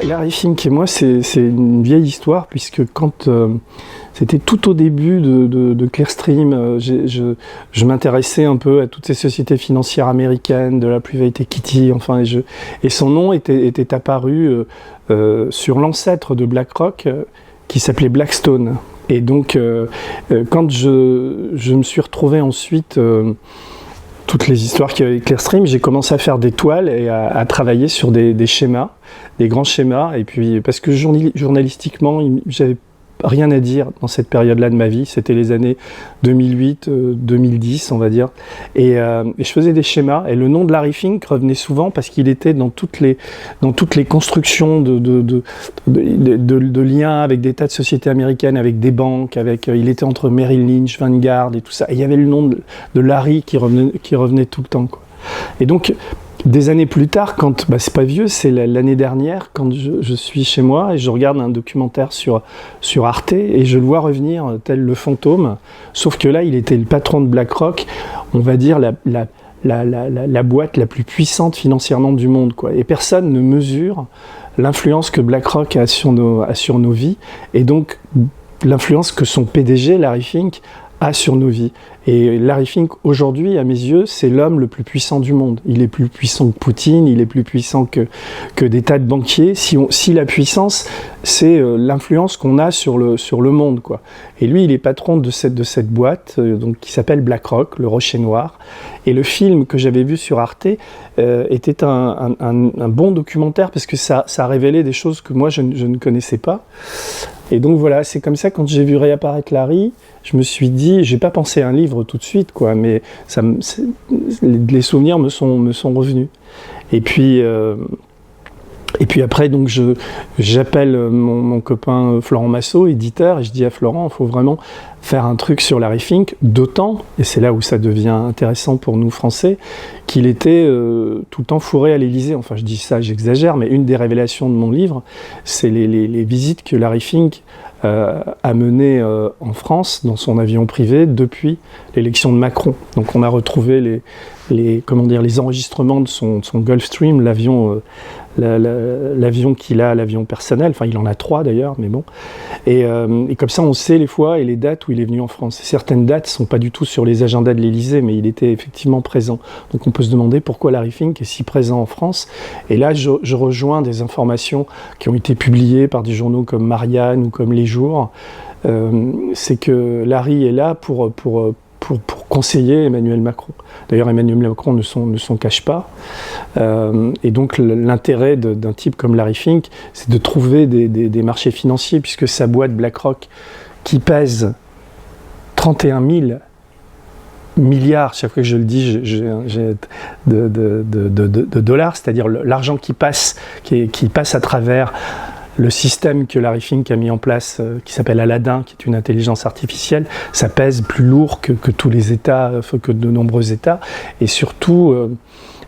Larry Fink et moi, c'est une vieille histoire, puisque quand c'était tout au début de Clearstream, je m'intéressais un peu à toutes ces sociétés financières américaines, de la Private Equity, enfin, et son nom était apparu sur l'ancêtre de BlackRock, qui s'appelait Blackstone. Et donc, quand je me suis retrouvé ensuite... toutes les histoires qu'il y avait avec Clearstream, j'ai commencé à faire des toiles et à travailler sur des schémas, des grands schémas, et puis parce que journalistiquement, j'avais rien à dire dans cette période-là de ma vie, c'était les années 2008, 2010 on va dire, et je faisais des schémas, et le nom de Larry Fink revenait souvent parce qu'il était dans toutes les constructions de liens avec des tas de sociétés américaines, avec des banques, il était entre Merrill Lynch, Vanguard et tout ça, et il y avait le nom de Larry qui revenait tout le temps, quoi. Et donc des années plus tard, quand c'est pas vieux, c'est l'année dernière, quand je suis chez moi et je regarde un documentaire sur Arte et je le vois revenir tel le fantôme, sauf que là il était le patron de BlackRock, on va dire la boîte la plus puissante financièrement du monde, quoi. Et personne ne mesure l'influence que BlackRock a sur nos vies, et donc l'influence que son PDG, Larry Fink, a sur nos vies. Et Larry Fink, aujourd'hui, à mes yeux, c'est l'homme le plus puissant du monde. Il est plus puissant que Poutine, il est plus puissant que des tas de banquiers. Si la puissance, c'est l'influence qu'on a sur le monde, quoi. Et lui, il est patron de cette boîte, donc, qui s'appelle BlackRock, le Rocher Noir. Et le film que j'avais vu sur Arte était un bon documentaire, parce que ça a révélé des choses que moi, je ne connaissais pas. Et donc voilà, c'est comme ça, quand j'ai vu réapparaître Larry, je me suis dit, j'ai pas pensé à un livre tout de suite, quoi, mais les souvenirs me sont revenus. Et puis après, donc j'appelle mon copain Florent Massot, éditeur, et je dis à Florent, il faut vraiment faire un truc sur Larry Fink, d'autant, et c'est là où ça devient intéressant pour nous Français, qu'il était tout le temps fourré à l'Élysée. Enfin, je dis ça, j'exagère, mais une des révélations de mon livre, c'est les visites que Larry Fink a menées en France, dans son avion privé, depuis l'élection de Macron. Donc on a retrouvé les enregistrements de son Gulfstream, l'avion qu'il a, l'avion personnel, enfin il en a 3 d'ailleurs, mais bon, et comme ça on sait les fois et les dates où il est venu en France. Et certaines dates ne sont pas du tout sur les agendas de l'Élysée, mais il était effectivement présent. Donc on peut se demander pourquoi Larry Fink est si présent en France. Et là je rejoins des informations qui ont été publiées par des journaux comme Marianne ou comme Les Jours. C'est que Larry est là pour conseiller Emmanuel Macron. D'ailleurs, Emmanuel Macron ne s'en cache pas. Et donc, l'intérêt d'un type comme Larry Fink, c'est de trouver des marchés financiers, puisque sa boîte BlackRock, qui pèse 31 000 milliards, chaque fois que je le dis, de dollars, c'est-à-dire l'argent qui passe à travers le système que Larry Fink a mis en place, qui s'appelle Aladdin, qui est une intelligence artificielle, ça pèse plus lourd que tous les États, que de nombreux États. Et surtout,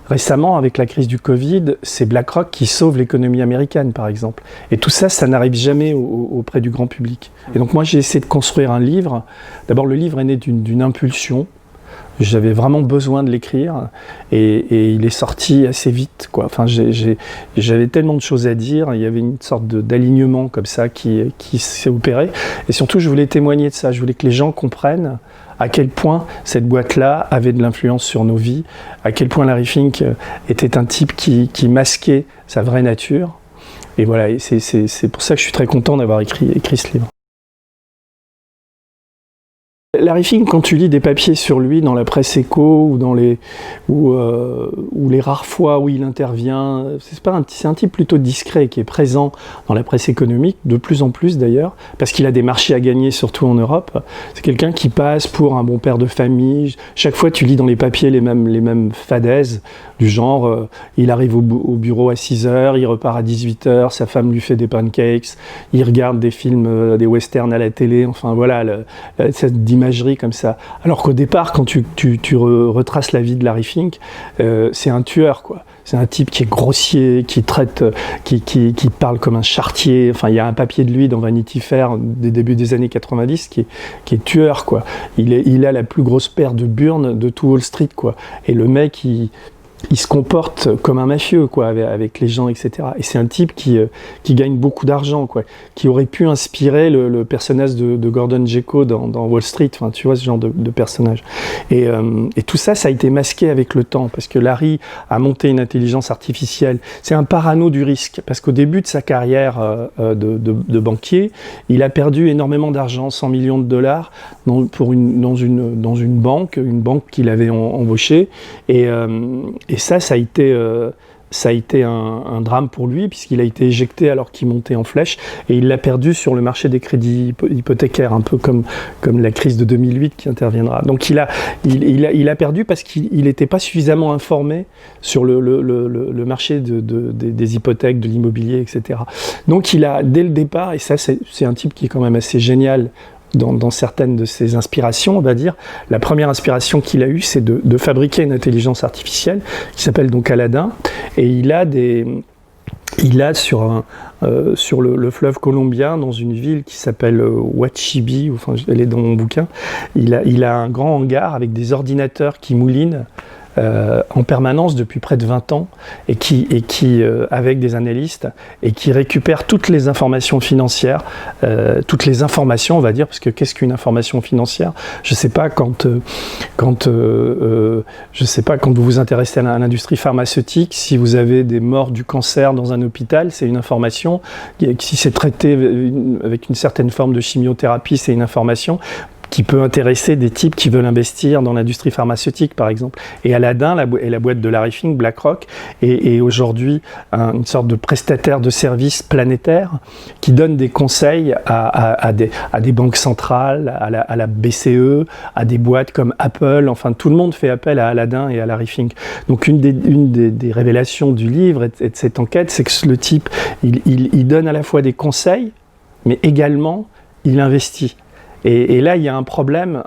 récemment, avec la crise du Covid, c'est BlackRock qui sauve l'économie américaine, par exemple. Et tout ça, ça n'arrive jamais auprès du grand public. Et donc moi, j'ai essayé de construire un livre. D'abord, le livre est né d'une impulsion. J'avais vraiment besoin de l'écrire, et il est sorti assez vite, quoi. Enfin, j'avais tellement de choses à dire, il y avait une sorte d'alignement comme ça qui s'est opéré, et surtout je voulais témoigner de ça, je voulais que les gens comprennent à quel point cette boîte-là avait de l'influence sur nos vies, à quel point Larry Fink était un type qui masquait sa vraie nature, et voilà, et c'est pour ça que je suis très content d'avoir écrit ce livre. Larry Fink, quand tu lis des papiers sur lui dans la presse éco ou les rares fois où il intervient, c'est un type plutôt discret qui est présent dans la presse économique, de plus en plus d'ailleurs, parce qu'il a des marchés à gagner, surtout en Europe. C'est quelqu'un qui passe pour un bon père de famille. Chaque fois, tu lis dans les papiers les mêmes fadaises, du genre, il arrive au bureau à 6h, il repart à 18h, sa femme lui fait des pancakes, il regarde des films, des westerns à la télé, enfin voilà, cette imagerie comme ça. Alors qu'au départ, quand tu retraces la vie de Larry Fink, c'est un tueur, quoi. C'est un type qui est grossier, qui parle comme un charretier. Enfin, il y a un papier de lui dans Vanity Fair des débuts des années 90 qui est tueur, quoi. Il a la plus grosse paire de burnes de tout Wall Street, quoi. Et le mec, il se comporte comme un mafieux, quoi, avec les gens, etc. Et c'est un type qui gagne beaucoup d'argent, quoi, qui aurait pu inspirer le personnage de Gordon Gekko dans Wall Street, enfin, tu vois, ce genre de personnage. Et tout ça, ça a été masqué avec le temps, parce que Larry a monté une intelligence artificielle. C'est un parano du risque, parce qu'au début de sa carrière de banquier, il a perdu énormément d'argent, 100 millions de dollars, dans une banque qu'il avait embauchée, et ça a été un drame pour lui, puisqu'il a été éjecté alors qu'il montait en flèche, et il l'a perdu sur le marché des crédits hypothécaires, un peu comme la crise de 2008 qui interviendra. Donc il a perdu parce qu'il n'était pas suffisamment informé sur le marché des hypothèques, de l'immobilier, etc. Donc il a, dès le départ, et ça c'est un type qui est quand même assez génial, dans certaines de ses inspirations, on va dire. La première inspiration qu'il a eue, c'est de fabriquer une intelligence artificielle qui s'appelle donc Aladdin. Et il a sur le fleuve colombien, dans une ville qui s'appelle Huachibi, enfin, elle est dans mon bouquin, il a un grand hangar avec des ordinateurs qui moulinent en permanence depuis près de 20 ans et qui avec des analystes, et qui récupèrent toutes les informations financières, toutes les informations, on va dire, parce que qu'est-ce qu'une information financière? Je sais pas, quand vous vous intéressez à l'industrie pharmaceutique, si vous avez des morts du cancer dans un hôpital, c'est une information. Si c'est traité avec une certaine forme de chimiothérapie, c'est une information qui peut intéresser des types qui veulent investir dans l'industrie pharmaceutique, par exemple. Et Aladdin et la boîte de Larry Fink, BlackRock, est aujourd'hui une sorte de prestataire de services planétaire qui donne des conseils à des banques centrales, à la BCE, à des boîtes comme Apple. Enfin, tout le monde fait appel à Aladdin et à Larry Fink. Donc une des révélations du livre et de cette enquête, c'est que le type, il donne à la fois des conseils, mais également il investit. Et là, il y a un problème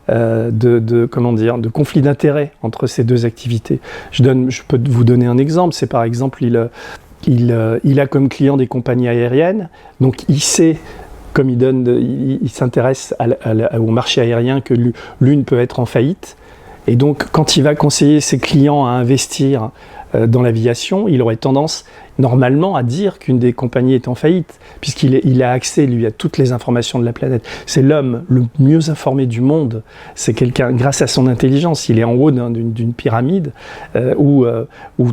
de conflit d'intérêts entre ces deux activités. Je peux vous donner un exemple. C'est par exemple, il a comme client des compagnies aériennes, donc il sait, comme il s'intéresse au marché aérien, que l'une peut être en faillite. Et donc, quand il va conseiller ses clients à investir dans l'aviation, il aurait tendance normalement à dire qu'une des compagnies est en faillite, puisqu'il a accès, lui, à toutes les informations de la planète. C'est l'homme le mieux informé du monde. C'est quelqu'un, grâce à son intelligence, il est en haut d'une pyramide où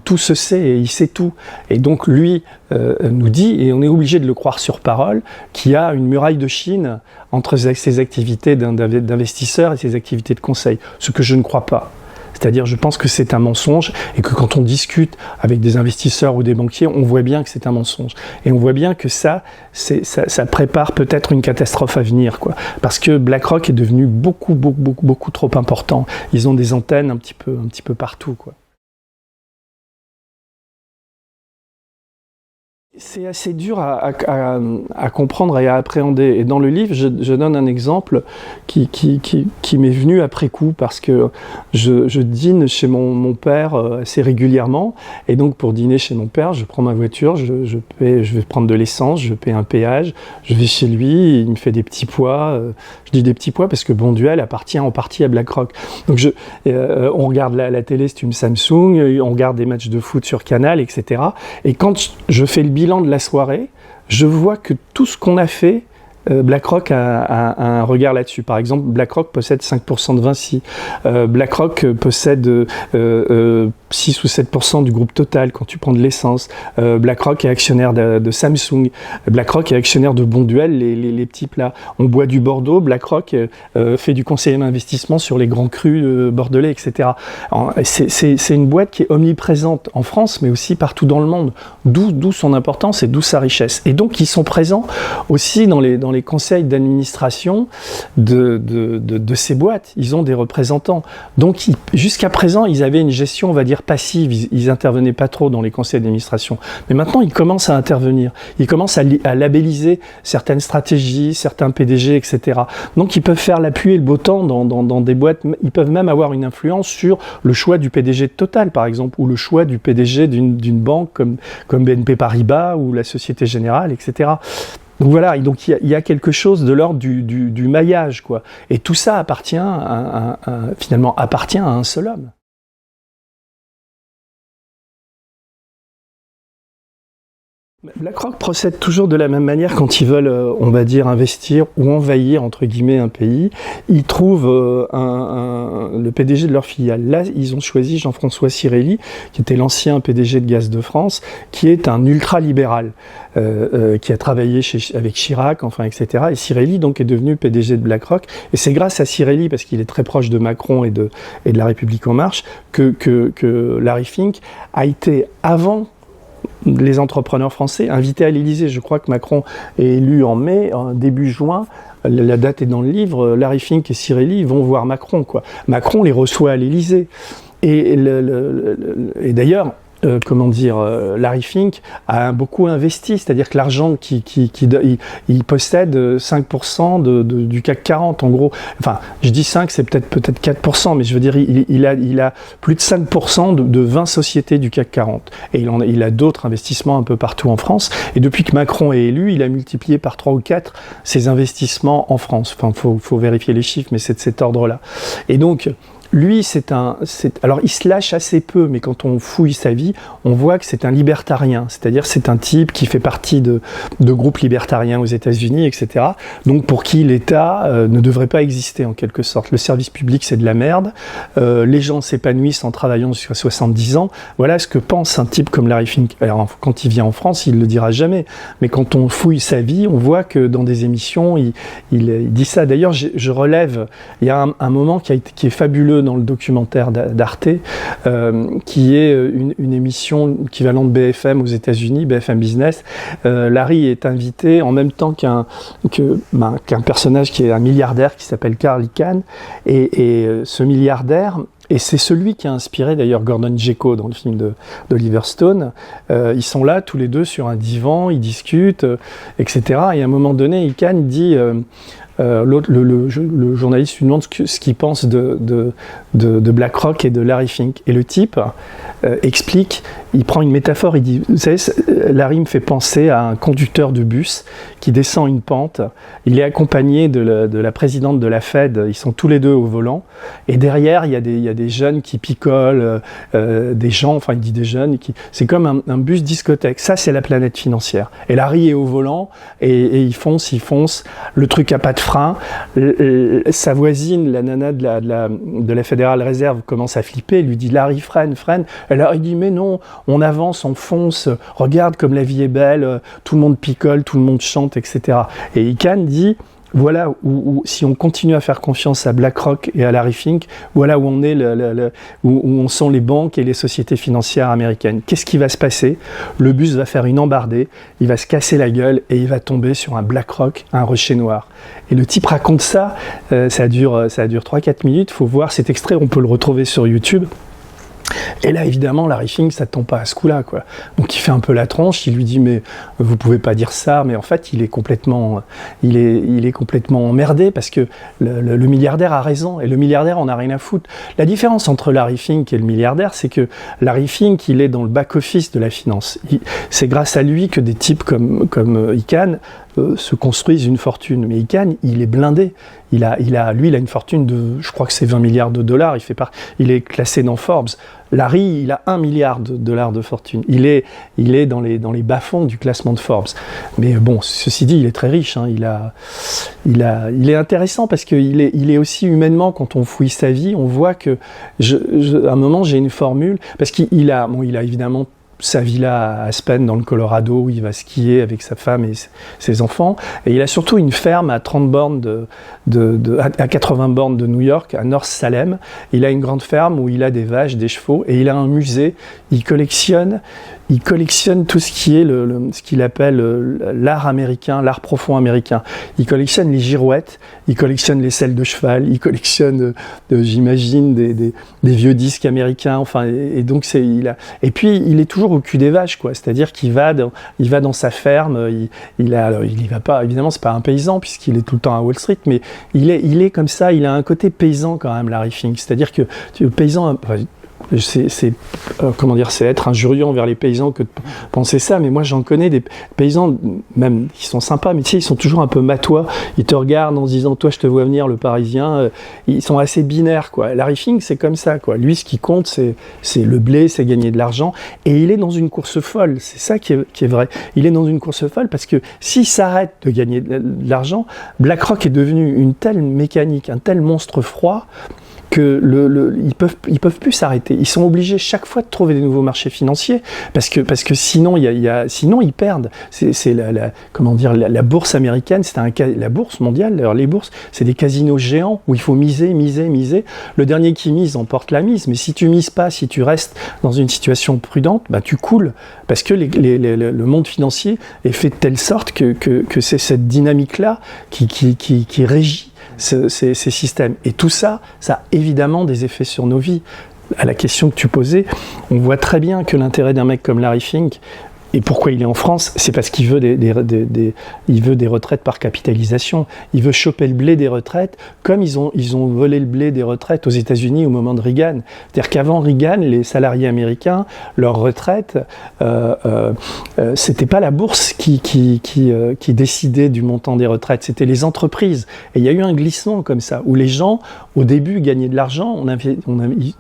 tout se sait et il sait tout. Et donc lui nous dit, et on est obligé de le croire sur parole, qu'il y a une muraille de Chine entre ses activités d'investisseur et ses activités de conseil, ce que je ne crois pas. C'est-à-dire, je pense que c'est un mensonge, et que quand on discute avec des investisseurs ou des banquiers, on voit bien que c'est un mensonge. Et on voit bien que ça prépare peut-être une catastrophe à venir, quoi. Parce que BlackRock est devenu beaucoup trop important. Ils ont des antennes un petit peu partout, quoi. C'est assez dur à comprendre et à appréhender. Et dans le livre, je donne un exemple qui m'est venu après coup, parce que je dîne chez mon père assez régulièrement. Et donc, pour dîner chez mon père, je prends ma voiture, je vais prendre de l'essence, je paie un péage, je vais chez lui, il me fait des petits pois. Je dis des petits pois parce que Bonduelle appartient en partie à BlackRock. Donc, on regarde la télé, c'est une Samsung, on regarde des matchs de foot sur Canal, etc. Et quand je fais le bilan de la soirée, je vois que tout ce qu'on a fait, BlackRock a un regard là-dessus. Par exemple, BlackRock possède 5% de Vinci. BlackRock possède 6 ou 7% du groupe Total quand tu prends de l'essence. BlackRock est actionnaire de Samsung. BlackRock est actionnaire de Bonduelle, les petits plats. On boit du Bordeaux. BlackRock fait du conseiller d'investissement sur les grands crus bordelais, etc. C'est une boîte qui est omniprésente en France, mais aussi partout dans le monde. D'où son importance et d'où sa richesse. Et donc, ils sont présents aussi dans les conseils d'administration de ces boîtes. Ils ont des représentants. Donc, jusqu'à présent, ils avaient une gestion, on va dire, passive. Ils intervenaient pas trop dans les conseils d'administration. Mais maintenant, ils commencent à intervenir. Ils commencent à labelliser certaines stratégies, certains PDG, etc. Donc, ils peuvent faire la pluie et le beau temps dans des boîtes. Ils peuvent même avoir une influence sur le choix du PDG de Total, par exemple, ou le choix du PDG d'une banque comme BNP Paribas ou la Société Générale, etc. Donc voilà, donc il y a quelque chose de l'ordre du maillage, quoi. Et tout ça finalement appartient à un seul homme. BlackRock procède toujours de la même manière quand ils veulent, on va dire, investir ou envahir, entre guillemets, un pays. Ils trouvent le PDG de leur filiale. Là, ils ont choisi Jean-François Cirelli, qui était l'ancien PDG de Gaz de France, qui est un ultra-libéral, qui a travaillé avec Chirac, enfin, etc. Et Cirelli, donc, est devenu PDG de BlackRock. Et c'est grâce à Cirelli, parce qu'il est très proche de Macron et de la République En Marche, que Larry Fink a été, avant les entrepreneurs français invités à l'Élysée. Je crois que Macron est élu en mai, début juin. La date est dans le livre. Larry Fink et Cirelli vont voir Macron, quoi. Macron les reçoit à l'Élysée. Et d'ailleurs, Larry Fink a beaucoup investi, c'est-à-dire que l'argent il possède 5% du CAC 40 en gros. Enfin, je dis 5, c'est peut-être 4%, mais je veux dire, il a plus de 5% de 20 sociétés du CAC 40. Et il a d'autres investissements un peu partout en France. Et depuis que Macron est élu, il a multiplié par 3 ou 4 ses investissements en France. Enfin, faut vérifier les chiffres, mais c'est de cet ordre-là. Et donc, lui, alors il se lâche assez peu, mais quand on fouille sa vie, on voit que c'est un libertarien, c'est-à-dire c'est un type qui fait partie de groupes libertariens aux États-Unis, etc. Donc pour qui l'État ne devrait pas exister en quelque sorte. Le service public, c'est de la merde. Les gens s'épanouissent en travaillant jusqu'à 70 ans. Voilà ce que pense un type comme Larry Fink. Alors quand il vient en France, il le dira jamais. Mais quand on fouille sa vie, on voit que dans des émissions, il dit ça. D'ailleurs, je relève, il y a un moment qui est fabuleux dans le documentaire d'Arte, qui est une émission équivalente de BFM aux États-Unis, BFM Business. Larry est invité en même temps qu'un personnage qui est un milliardaire qui s'appelle Carl Icahn, et ce milliardaire, et c'est celui qui a inspiré d'ailleurs Gordon Gekko dans le film d'Oliver Stone. Ils sont là tous les deux sur un divan, ils discutent, etc. Et à un moment donné, Icahn dit... le journaliste lui demande ce qu'il pense de BlackRock et de Larry Fink. Et le type explique, il prend une métaphore, il dit, vous savez, Larry me fait penser à un conducteur de bus qui descend une pente, il est accompagné de la présidente de la Fed, ils sont tous les deux au volant, et derrière il y a des jeunes qui picolent, des gens, enfin il dit des jeunes, c'est comme un bus discothèque, ça c'est la planète financière. Et Larry est au volant, et il fonce, le truc a pas de frein, sa voisine, la nana de la Fédérale Réserve, commence à flipper, lui dit Larry, freine. Et Larry dit mais non, on avance, on fonce, regarde comme la vie est belle, tout le monde picole, tout le monde chante, etc. Et Icahn dit voilà où si on continue à faire confiance à BlackRock et à Larry Fink, voilà où on est, où sont les banques et les sociétés financières américaines. Qu'est-ce qui va se passer? Le bus va faire une embardée, il va se casser la gueule et il va tomber sur un BlackRock, un rocher noir. Et le type raconte ça, ça dure 3-4 minutes, il faut voir cet extrait, on peut le retrouver sur YouTube. Et là, évidemment, Larry Fink, ça ne tombe pas à ce coup-là, quoi. Donc, il fait un peu la tronche, il lui dit, mais vous pouvez pas dire ça, mais en fait, il est complètement emmerdé parce que le milliardaire a raison, et le milliardaire en a rien à foutre. La différence entre Larry Fink et le milliardaire, c'est que Larry Fink, il est dans le back-office de la finance. C'est grâce à lui que des types comme Icahn se construisent une fortune. Mais Icahn, il est blindé. Lui, il a une fortune de, je crois que c'est 20 milliards de dollars. Il est classé dans Forbes. Larry, il a 1 milliard de dollars de fortune. Il est dans les bas-fonds du classement de Forbes. Mais bon, ceci dit, il est très riche. Hein. Il est intéressant parce qu'il est aussi humainement, quand on fouille sa vie, on voit que, à un moment, j'ai une formule, parce qu'il a évidemment sa villa à Aspen dans le Colorado où il va skier avec sa femme et ses enfants, et il a surtout une ferme à 30 bornes à 80 bornes de New York, à North Salem. Il a une grande ferme où il a des vaches, des chevaux, et il a un musée. Il collectionne tout ce qui est ce qu'il appelle l'art américain, l'art profond américain. Il collectionne les girouettes, il collectionne les selles de cheval, il collectionne, j'imagine, des vieux disques américains. Enfin, et donc et puis il est toujours au cul des vaches, quoi. C'est-à-dire qu'il va dans sa ferme. Il y va pas. Évidemment, c'est pas un paysan puisqu'il est tout le temps à Wall Street, mais il est comme ça. Il a un côté paysan quand même, Larry Fink. C'est-à-dire que le paysan. comment dire, c'est être injurieux envers les paysans que de penser ça, mais moi j'en connais des paysans, même qui sont sympas, mais tu sais, ils sont toujours un peu matois, ils te regardent en se disant, toi je te vois venir le Parisien, ils sont assez binaires, quoi. Larry Fink, c'est comme ça, quoi. Lui, ce qui compte, c'est le blé, c'est gagner de l'argent, et il est dans une course folle, c'est ça qui est vrai. Il est dans une course folle parce que s'il s'arrête de gagner de l'argent, BlackRock est devenu une telle mécanique, un tel monstre froid, que ils peuvent plus s'arrêter. Ils sont obligés chaque fois de trouver des nouveaux marchés financiers parce que sinon sinon ils perdent. C'est comment dire, la bourse américaine, la bourse mondiale. Alors les bourses, c'est des casinos géants où il faut miser. Le dernier qui mise emporte la mise. Mais si tu mises pas, si tu restes dans une situation prudente, bah tu coules parce que le monde financier est fait de telle sorte que c'est cette dynamique-là qui régit ces systèmes. Et tout ça, ça a évidemment des effets sur nos vies. À la question que tu posais, on voit très bien que l'intérêt d'un mec comme Larry Fink, et pourquoi il est en France, c'est parce qu'il veut il veut des retraites par capitalisation. Il veut choper le blé des retraites, comme ils ont volé le blé des retraites aux États-Unis au moment de Reagan. C'est-à-dire qu'avant Reagan, les salariés américains, leur retraite, c'était pas la bourse qui décidait du montant des retraites, c'était les entreprises. Et il y a eu un glissement comme ça, où les gens, au début, gagnaient de l'argent.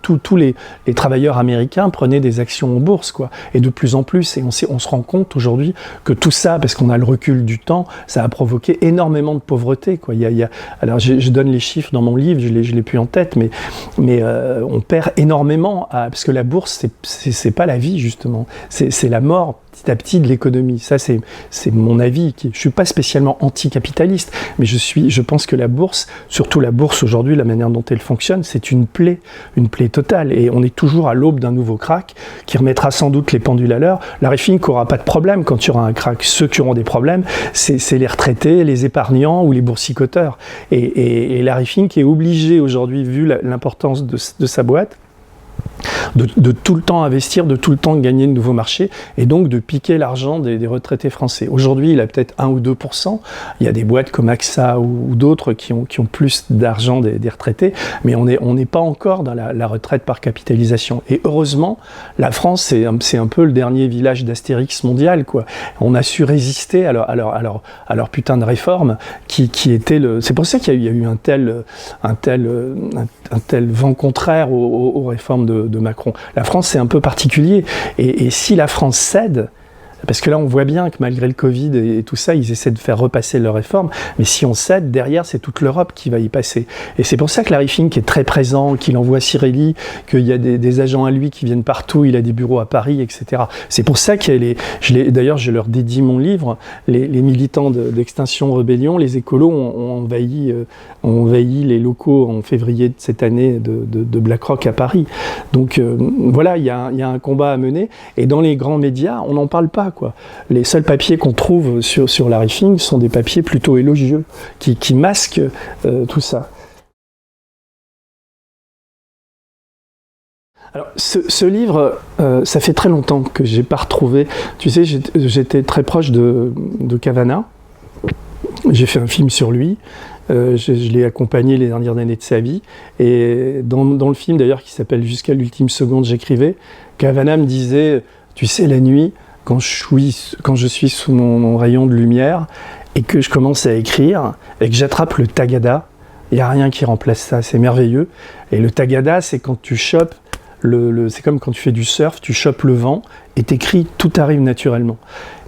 Tous les travailleurs américains prenaient des actions en bourse, quoi. Et de plus en plus, et on se rend compte aujourd'hui que tout ça, parce qu'on a le recul du temps, ça a provoqué énormément de pauvreté, quoi. Alors je donne les chiffres dans mon livre, je l'ai plus en tête, mais on perd énormément parce que la bourse, c'est pas la vie, justement, c'est la mort petit à petit de l'économie. Ça, c'est mon avis. Je suis pas spécialement anticapitaliste, mais je pense que la bourse, surtout la bourse aujourd'hui, la manière dont elle fonctionne, c'est une plaie totale. Et on est toujours à l'aube d'un nouveau crack qui remettra sans doute les pendules à l'heure. Larry Fink n'aura pas de problème quand il y aura un crack. Ceux qui auront des problèmes, c'est les retraités, les épargnants ou les boursicoteurs. Et Larry Fink est obligé aujourd'hui, vu l'importance de sa boîte, de tout le temps investir, de tout le temps gagner de nouveaux marchés et donc de piquer l'argent des retraités français. Aujourd'hui, il a peut-être 1 ou 2%. Il y a des boîtes comme AXA ou d'autres qui ont plus d'argent des retraités, mais on n'est pas encore dans la retraite par capitalisation. Et heureusement, la France, c'est un peu le dernier village d'Astérix mondial, quoi. On a su résister à leur putain de réforme qui était c'est pour ça qu'il y a eu un tel vent contraire aux réformes de Macron. La France, c'est un peu particulier. Et si la France cède, parce que là, on voit bien que malgré le Covid et tout ça, ils essaient de faire repasser leurs réformes. Mais si on cède, derrière, c'est toute l'Europe qui va y passer. Et c'est pour ça que Larry Fink est très présent, qu'il envoie Cirelli, qu'il y a des agents à lui qui viennent partout, il a des bureaux à Paris, etc. C'est pour ça d'ailleurs, je leur dédie mon livre, les militants d'Extinction Rebellion, les écolos ont envahi les locaux en février de cette année de BlackRock à Paris. Donc voilà, il y a un combat à mener. Et dans les grands médias, on n'en parle pas, quoi. Les seuls papiers qu'on trouve sur Larry Fink sont des papiers plutôt élogieux, qui masquent tout ça. Alors, ce livre, ça fait très longtemps que j'ai pas retrouvé. Tu sais, j'étais très proche de Cavana. J'ai fait un film sur lui. Je l'ai accompagné les dernières années de sa vie. Et dans le film, d'ailleurs, qui s'appelle Jusqu'à l'ultime seconde, j'écrivais, Cavana me disait, tu sais, la nuit, quand je suis sous mon rayon de lumière et que je commence à écrire et que j'attrape le tagada, il n'y a rien qui remplace ça, c'est merveilleux. Et le tagada, c'est quand tu chopes, c'est comme quand tu fais du surf, tu chopes le vent et t'écris, tout arrive naturellement.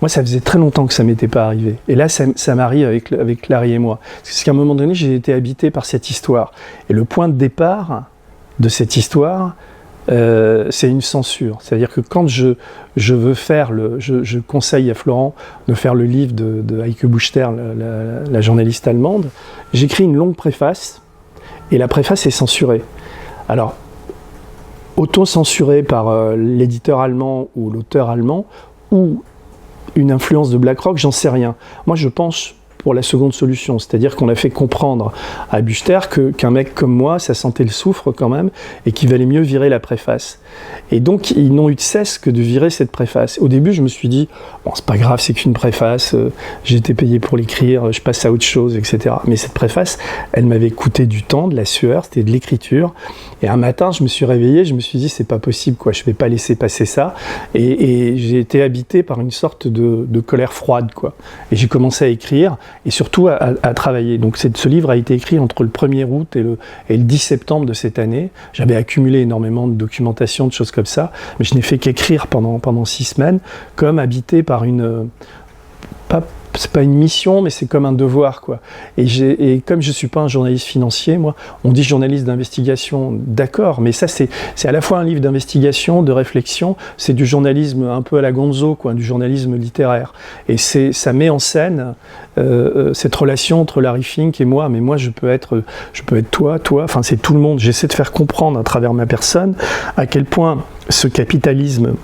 Moi, ça faisait très longtemps que ça m'était pas arrivé. Et là, ça m'arrive avec Larry et moi. Parce qu'à un moment donné, j'ai été habité par cette histoire. Et le point de départ de cette histoire, c'est une censure. C'est-à-dire que quand je veux faire je conseille à Florent de faire le livre de Heike Buchter, la journaliste allemande, j'écris une longue préface, et la préface est censurée. Alors, auto-censurée par l'éditeur allemand ou l'auteur allemand, ou une influence de BlackRock, j'en sais rien. Moi, je pense pour la seconde solution. C'est-à-dire qu'on a fait comprendre à Buchter qu'un mec comme moi, ça sentait le soufre quand même, et qu'il valait mieux virer la préface. Et donc, ils n'ont eu de cesse que de virer cette préface. Au début, je me suis dit, bon, c'est pas grave, c'est qu'une préface, j'ai été payé pour l'écrire, je passe à autre chose, etc. Mais cette préface, elle m'avait coûté du temps, de la sueur, c'était de l'écriture. Et un matin, je me suis réveillé, je me suis dit, c'est pas possible, quoi, je vais pas laisser passer ça. Et j'ai été habité par une sorte de colère froide, quoi. Et j'ai commencé à écrire, et surtout à travailler. Donc ce livre a été écrit entre le 1er août et le 10 septembre de cette année. J'avais accumulé énormément de documentation, de choses comme ça, mais je n'ai fait qu'écrire pendant 6 semaines, comme habité par une... c'est pas une mission, mais c'est comme un devoir, quoi. Et comme je suis pas un journaliste financier, moi, on dit journaliste d'investigation, d'accord, mais ça c'est à la fois un livre d'investigation, de réflexion, c'est du journalisme un peu à la Gonzo, quoi, du journalisme littéraire. Et ça met en scène cette relation entre Larry Fink et moi, mais moi je peux être toi, enfin c'est tout le monde. J'essaie de faire comprendre à travers ma personne à quel point ce capitalisme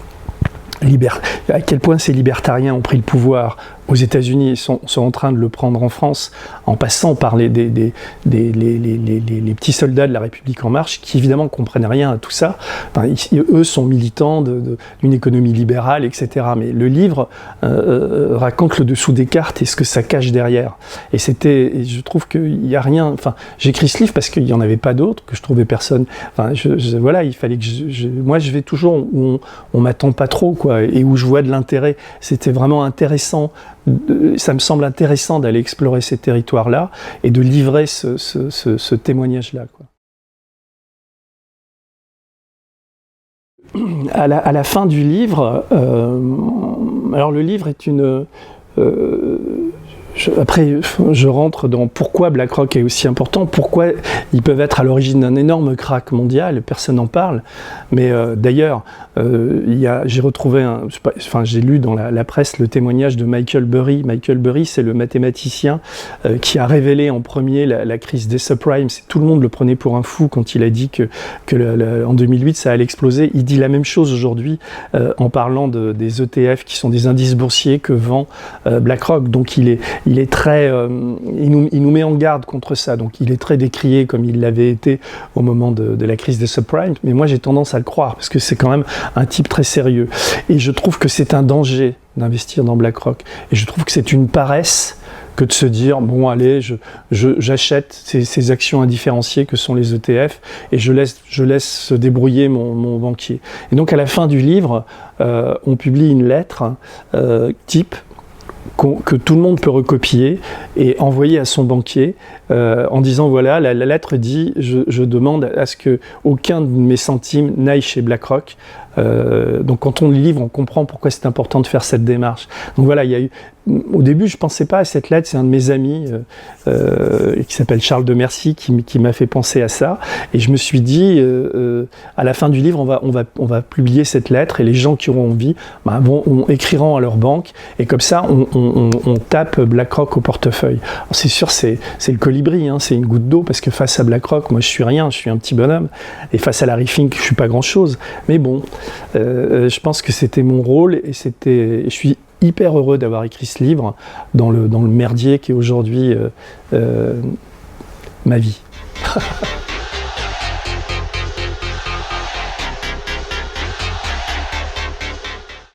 à quel point ces libertariens ont pris le pouvoir aux États-Unis et sont en train de le prendre en France, en passant par les petits soldats de la République en marche, qui évidemment ne comprennent rien à tout ça. Enfin, eux sont militants d'une économie libérale, etc. Mais le livre raconte le dessous des cartes et ce que ça cache derrière. Et je trouve qu'il n'y a rien... Enfin, j'écris ce livre parce qu'il n'y en avait pas d'autres, que je trouvais personne... Enfin, voilà, il fallait que moi, je vais toujours où on m'attend pas trop, quoi, et où je vois de l'intérêt. C'était vraiment intéressant. Ça me semble intéressant d'aller explorer ces territoires-là et de livrer ce témoignage-là, quoi. À la fin du livre, alors le livre est une... Après, je rentre dans pourquoi BlackRock est aussi important, pourquoi ils peuvent être à l'origine d'un énorme krach mondial, personne n'en parle. Mais d'ailleurs, j'ai retrouvé, j'ai lu dans la presse le témoignage de Michael Burry. Michael Burry, c'est le mathématicien qui a révélé en premier la crise des subprimes. Tout le monde le prenait pour un fou quand il a dit que en 2008, ça allait exploser. Il dit la même chose aujourd'hui en parlant des ETF qui sont des indices boursiers que vend BlackRock. Donc il est très, il nous met en garde contre ça, donc il est très décrié comme il l'avait été au moment de la crise des subprimes, mais moi j'ai tendance à le croire, parce que c'est quand même un type très sérieux. Et je trouve que c'est un danger d'investir dans BlackRock, et je trouve que c'est une paresse que de se dire, bon allez, j'achète ces actions indifférenciées que sont les ETF, et je laisse se débrouiller mon banquier. Et donc à la fin du livre, on publie une lettre type, que tout le monde peut recopier et envoyer à son banquier en disant voilà, la lettre dit je demande à ce que aucun de mes centimes n'aille chez BlackRock. Donc quand on lit le livre, on comprend pourquoi c'est important de faire cette démarche. Donc voilà, au début je pensais pas à cette lettre, c'est un de mes amis qui s'appelle Charles de Mercy qui m'a fait penser à ça, et je me suis dit à la fin du livre on va publier cette lettre, et les gens qui auront envie écriront à leur banque, et comme ça on tape BlackRock au portefeuille. Alors, c'est sûr, c'est le colibri, hein, c'est une goutte d'eau, parce que face à BlackRock, moi je suis rien, je suis un petit bonhomme, et face à Larry Fink, je suis pas grand chose, mais bon, je pense que c'était mon rôle, et je suis hyper heureux d'avoir écrit ce livre dans le merdier qui est aujourd'hui ma vie.